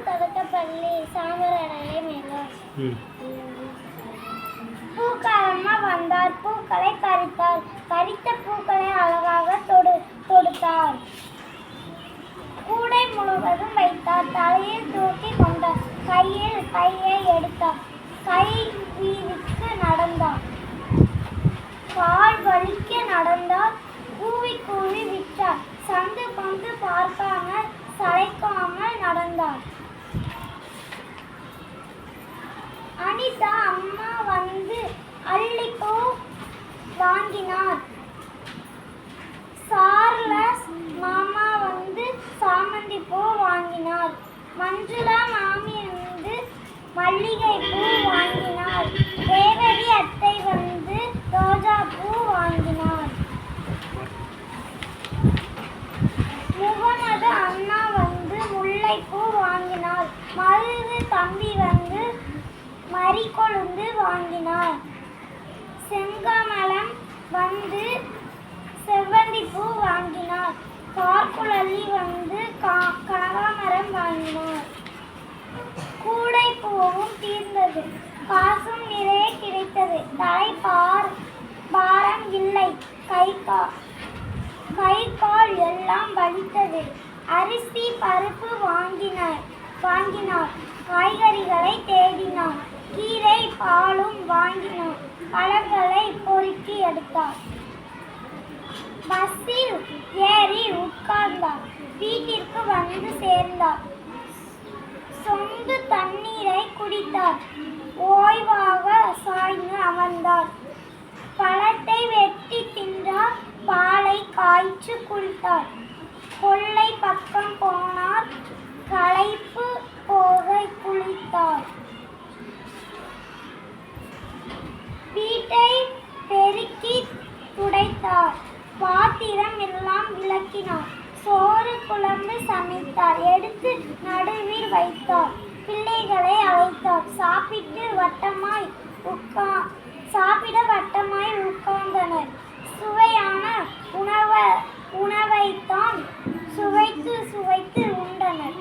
தகட்டப்பள்ளி சாமரடையை மேலும் பூக்காரம்மா வந்தார். பூக்களை பறித்தார். பறித்த பூக்களை அழகாக தொடுத்தார். கூடை முழுவதும் வைத்தார். தலையில் தூக்கி கொண்டார். கையில் கையை எடுத்தார். கை வீதிக்கு நடந்தார். கால் வலிக்க நடந்தார். கூவி கூவி விட்டார். சந்து பந்து பார்க்காமல் சளைக்காமல் நடந்தார். அனிதா அம்மா வந்து அல்லிப்பூ வாங்கினார். சார்லஸ் மாமா வந்து சாமந்தி பூ வாங்கினார். மஞ்சுளா மாமி வந்து மல்லிகை பூ வாங்கினார். ரேவதி அத்தை வந்து ரோஜா பூ வாங்கினார். முகமது அண்ணா வந்து முல்லைப்பூ வாங்கினார். மருது தம்பி வந்து மறிக்கொழுந்து வாங்கினார். செங்கமலம் வந்து செவ்வந்தி பூ வாங்கினார். கார்குழலி வந்து கனகாமரம் வாங்கினார். கூடை பூவும் தீர்ந்தது. காசும் நிறைய கிடைத்தது. தலை பாரம் இல்லை. கை கால் எல்லாம் வலித்தது. அரிசி பருப்பு வாங்கினார். காய்கறிகளை தேடினார். கீரை பாலும் வாங்கினார். பழங்களை பொறுக்கி எடுத்தார். பஸ்ஸில் ஏறி உட்கார்ந்தார். வீட்டிற்கு வந்து சேர்ந்தார். சொந்து தண்ணீரை குடித்தார். ஓய்வாக சாய்ந்து அமர்ந்தார். பழத்தை வெட்டி தின்றார். பாலை காய்ச்சி குளித்தார். கொல்லை பக்கம் போனார். களைப்பு போக குளித்தார். வீட்டை பெருக்கி துடைத்தார். பாத்திரம் எல்லாம் விளக்கினார். சோறு குழம்பு சமைத்தார். எடுத்து நடுவில் வைத்தார். பிள்ளைகளை அழைத்தார். சாப்பிட வட்டமாய் உட்கார்ந்தனர். சுவையான உணவைத்தான் சுவைத்து உண்டனர்.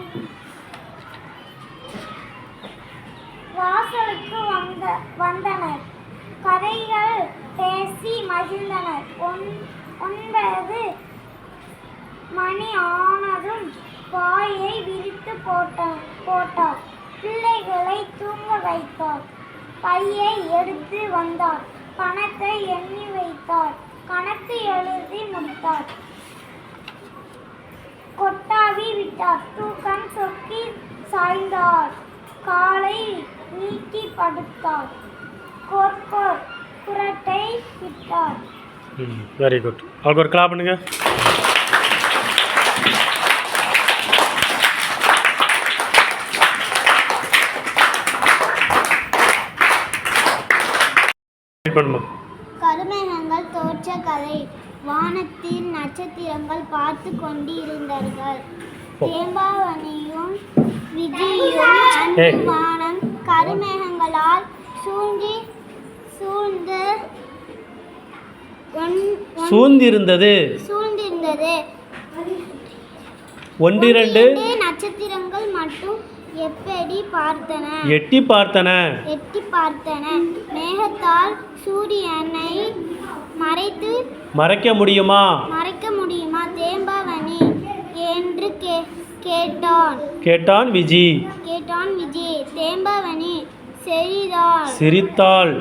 வாசலுக்கு வந்தனர். கதைகள் பேசி மகிழ்ந்தனர். 9 மணி ஆனதும் வாயை விரித்து போட்டார். பிள்ளைகளை தூங்க வைத்தார். பையை எடுத்து வந்தார். பணத்தை எண்ணி வைத்தார். கணக்கு எழுதி முடித்தார். கொட்டாவி விட்டார். தூக்கம் சொக்கி சாய்ந்தார். காலை நீட்டி படுத்தார். குரட்டை விட்டார். Very good. அவருக்கு ஒரு கிளாப் பண்ணுங்க. கருமேகங்கள் தோற்ற கதை. வானத்தில் நட்சத்திரங்கள் பார்த்து கொண்டிருந்தார்கள். தேம்பாவணியும் விஜயும் வானம் கருமேகங்களால் சூழ்ந்திருந்தது. 1-2 நட்சத்திரங்கள் மட்டும் எட்டி பார்த்தன. மேகத்தால் சூரியனை மறைக்க முடியுமா தேம்பாவணி என்று கேட்டான் விஜி. தேம்பாவணி சிரித்தாள்.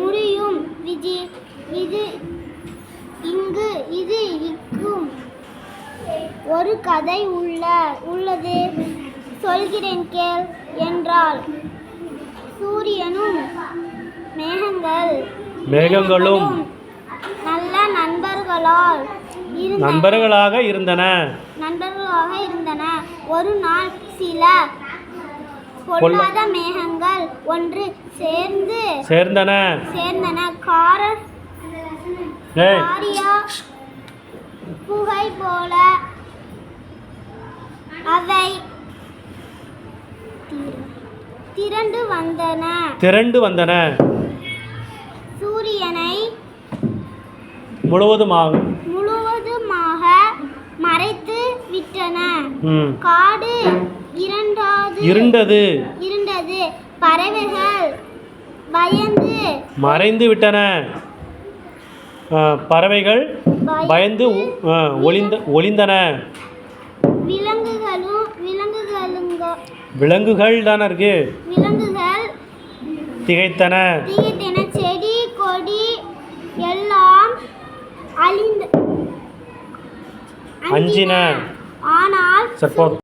முறியும் விஜி. இது இங்கும் ஒரு கதை உள்ளது. சொல்கிறேன் கேள் என்றாள். சூரியனும் மேகங்களும் நல்ல நண்பர்களாக இருந்தன. ஒரு நாள் சில பொல்லாத மேகங்கள் ஒன்று சேர்ந்தன. புகை போல அவை திரண்டு வந்தன. சூரியனை முழுவதுமாக மறைத்து விட்டன. ம் காடு இருண்டது. இருண்டது. பறவைகள் பயந்து மறைந்து விட்டன. பறவைகள் பயந்து ஒளிந்தன. விலங்குகள் தானே இருக்கு. விலங்குகள் திகைத்தன. செடி கொடி எல்லாம் அஞ்சின. ஆனால் சரி போதும்.